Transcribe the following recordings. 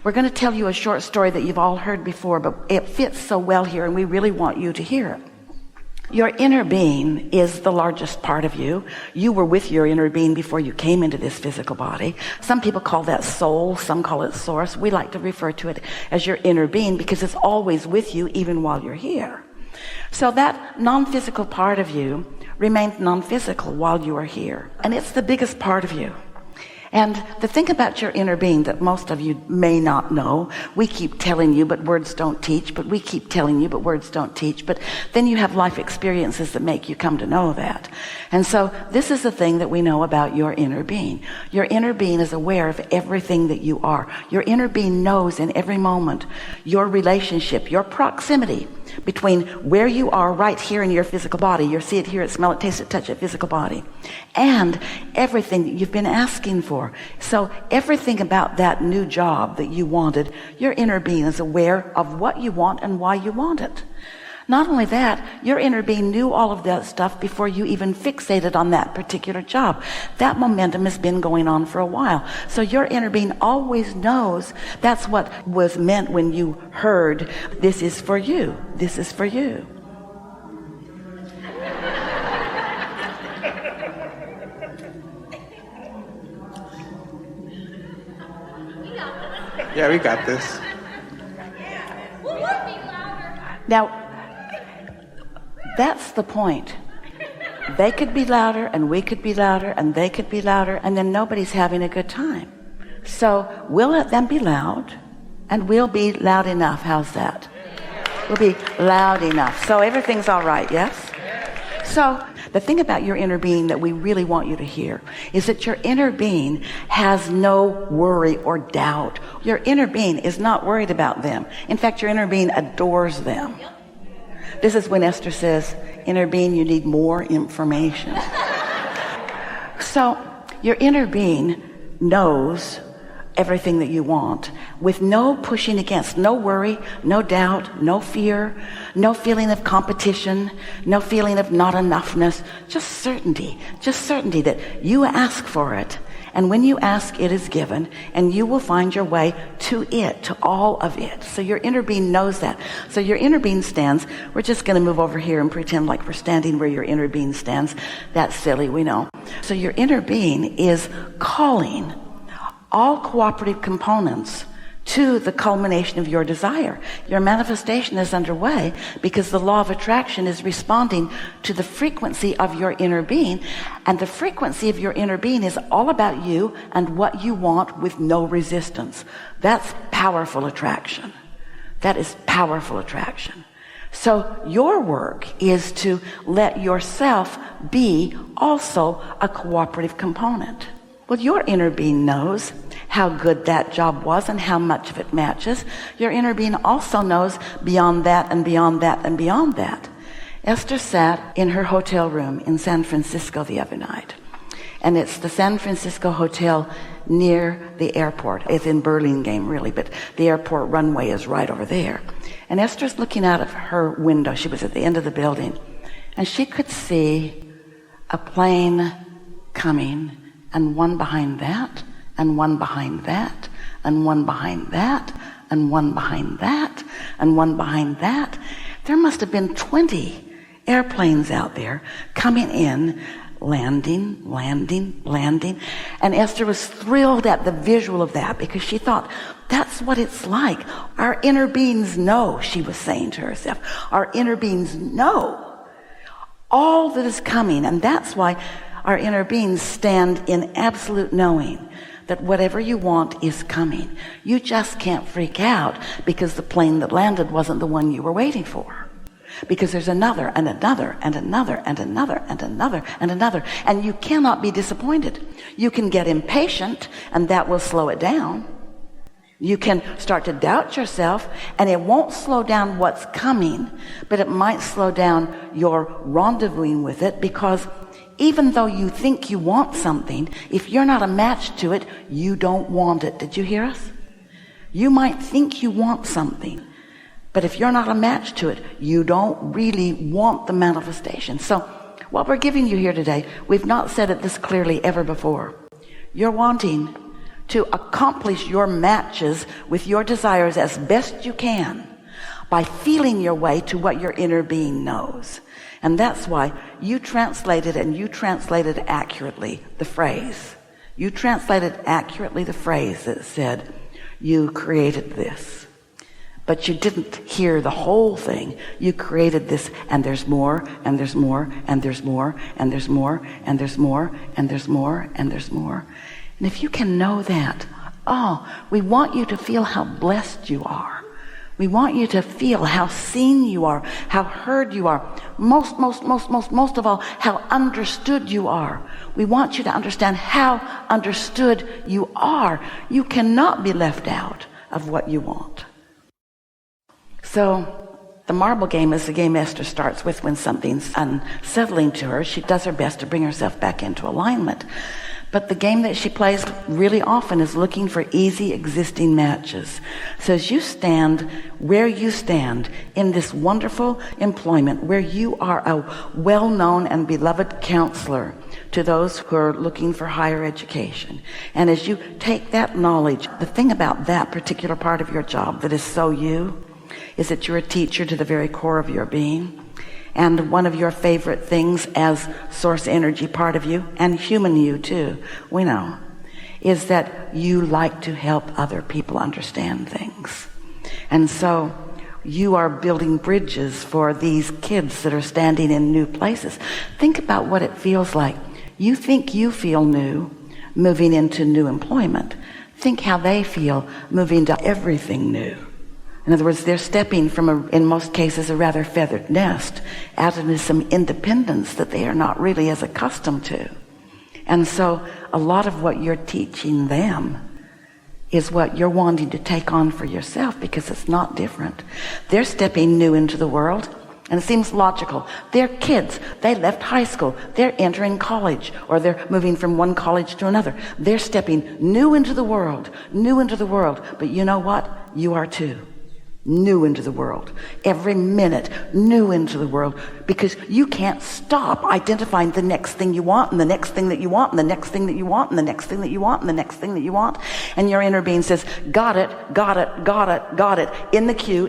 We're going to tell you a short story that you've all heard before, but it fits so well here, and we really want you to hear it. Your inner being is the largest part of you. You were with your inner being before you came into this physical body. Some people call that soul, some call it source. We like to refer to it as your inner being because it's always with you even while you're here. So that non-physical part of you remained non-physical while you are here. And it's the biggest part of you. And the thing about your inner being that most of you may not know, we keep telling you, but words don't teach, but we keep telling you, but words don't teach. But then you have life experiences that make you come to know that. And so this is the thing that we know about your inner being. Your inner being is aware of everything that you are. Your inner being knows in every moment your relationship, your proximity between where you are right here in your physical body, you see it, hear it, smell it, taste it, touch it, physical body, and everything that you've been asking for. So everything about that new job that you wanted, your inner being is aware of what you want and why you want it. Not only that, your inner being knew all of that stuff before you even fixated on that particular job. That momentum has been going on for a while. So your inner being always knows. That's what was meant when you heard, this is for you. This is for you. Yeah, we got this. Now, that's the point. They could be louder and we could be louder and they could be louder, and then nobody's having a good time. So we'll let them be loud and we'll be loud enough. How's that? We'll be loud enough. So everything's all right, yes? So the thing about your inner being that we really want you to hear is that your inner being has no worry or doubt. Your inner being is not worried about them. In fact, your inner being adores them. This is when Esther says, inner being, you need more information. So your inner being knows everything that you want with no pushing against, no worry, no doubt, no fear, no feeling of competition, no feeling of not enoughness, just certainty that you ask for it. And when you ask, it is given, and you will find your way to it, to all of it. So your inner being knows that. So your inner being stands. We're just going to move over here and pretend like we're standing where your inner being stands. That's silly, we know. So your inner being is calling all cooperative components to the culmination of your desire. Your manifestation is underway because the law of attraction is responding to the frequency of your inner being, and the frequency of your inner being is all about you and what you want with no resistance. That's powerful attraction. That is powerful attraction. So your work is to let yourself be also a cooperative component. Well, your inner being knows how good that job was and how much of it matches. Your inner being also knows beyond that and beyond that and beyond that. Esther sat in her hotel room in San Francisco the other night. And it's the San Francisco hotel near the airport. It's in Burlingame, really, but the airport runway is right over there. And Esther's looking out of her window. She was at the end of the building. And she could see a plane coming, and one behind that, and one behind that, and one behind that, and one behind that, and one behind that. There must have been 20 airplanes out there coming in, landing. And Esther was thrilled at the visual of that because she thought, that's what it's like. Our inner beings know, she was saying to herself. Our inner beings know all that is coming, and that's why our inner beings stand in absolute knowing that whatever you want is coming. You just can't freak out because the plane that landed wasn't the one you were waiting for. Because there's another and another and another and another and another and another. And you cannot be disappointed. You can get impatient, and that will slow it down. You can start to doubt yourself, and it won't slow down what's coming, but it might slow down your rendezvousing with it, because even though you think you want something, if you're not a match to it, you don't want it. Did you hear us? You might think you want something, but if you're not a match to it, you don't really want the manifestation. So what we're giving you here today, we've not said it this clearly ever before. You're wanting to accomplish your matches with your desires as best you can by feeling your way to what your inner being knows. And that's why you translated accurately the phrase. You translated accurately the phrase that said, you created this. But you didn't hear the whole thing. You created this, and there's more, and there's more, and there's more, and there's more, and there's more, and there's more, and there's more. And if you can know that, we want you to feel how blessed you are. We want you to feel how seen you are, how heard you are. Most of all, how understood you are. We want you to understand how understood you are. You cannot be left out of what you want. So the marble game is the game Esther starts with when something's unsettling to her. She does her best to bring herself back into alignment. But the game that she plays really often is looking for easy existing matches. So as you stand where you stand in this wonderful employment where you are a well-known and beloved counselor to those who are looking for higher education, and as you take that knowledge, the thing about that particular part of your job that is so you is that you're a teacher to the very core of your being. And one of your favorite things as source energy part of you, and human you too, we know, is that you like to help other people understand things. And so you are building bridges for these kids that are standing in new places. Think about what it feels like. You think you feel new moving into new employment. Think how they feel moving to everything new. In other words, they're stepping from, in most cases, a rather feathered nest out into some independence that they are not really as accustomed to. And so a lot of what you're teaching them is what you're wanting to take on for yourself, because it's not different. They're stepping new into the world, and it seems logical. They're kids. They left high school. They're entering college, or they're moving from one college to another. They're stepping new into the world. But you know what? You are too. New into the world. Every minute, new into the world. Because you can't stop identifying the next thing you want, and the next thing that you want, and the next thing that you want, and the next thing that you want, and the next thing that you want. And your inner being says, got it. In the queue.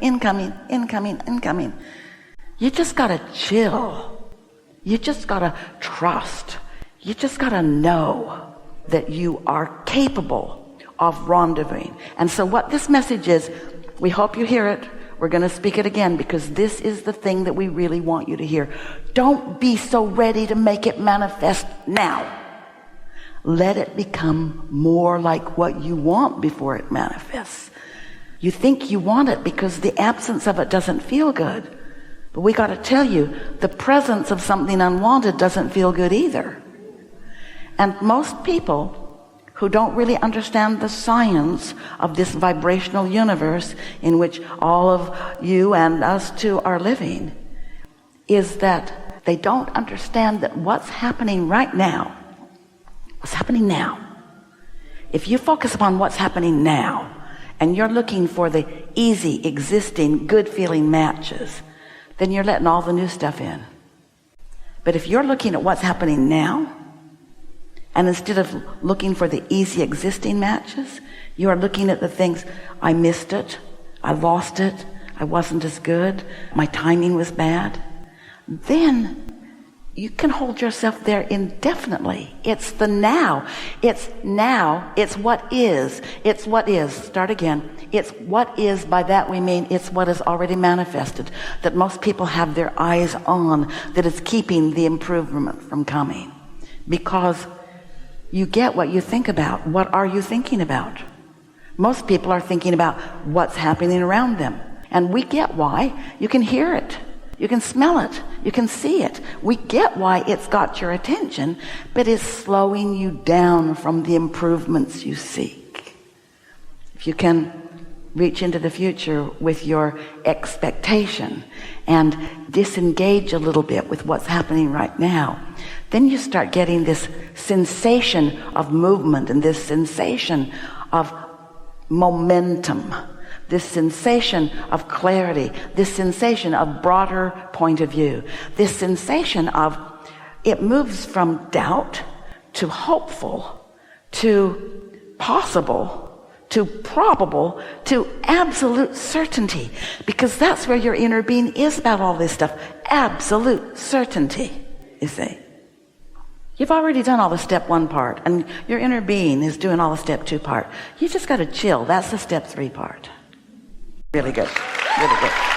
Incoming. You just gotta chill. You just gotta trust. You just gotta know that you are capable of rendezvousing. And so what this message is, we hope you hear it. We're going to speak it again, because this is the thing that we really want you to hear. Don't be so ready to make it manifest now. Let it become more like what you want before it manifests. You think you want it because the absence of it doesn't feel good. But we got to tell you, the presence of something unwanted doesn't feel good either. And most people who don't really understand the science of this vibrational universe in which all of you and us too are living, is that they don't understand that what's happening now, if you focus upon what's happening now, and you're looking for the easy, existing, good feeling matches, then you're letting all the new stuff in. But if you're looking at what's happening now, and instead of looking for the easy existing matches, you are looking at the things, I missed it, I lost it, I wasn't as good, my timing was bad, then you can hold yourself there indefinitely. It's the now. It's what is. Start again. It's what is. By that we mean it's what is already manifested, that most people have their eyes on, that is keeping the improvement from coming. Because you get what you think about. What are you thinking about? Most people are thinking about what's happening around them. And we get why. You can hear it. You can smell it. You can see it. We get why it's got your attention, but it's slowing you down from the improvements you seek. If you can reach into the future with your expectation and disengage a little bit with what's happening right now, then you start getting this sensation of movement and this sensation of momentum, this sensation of clarity, this sensation of broader point of view, this sensation of it moves from doubt to hopeful, to possible, to probable, to absolute certainty, because that's where your inner being is about all this stuff. Absolute certainty, you see. You've already done all the step 1 part, and your inner being is doing all the step 2 part. You just got to chill. That's the step 3 part. Really good. Really good.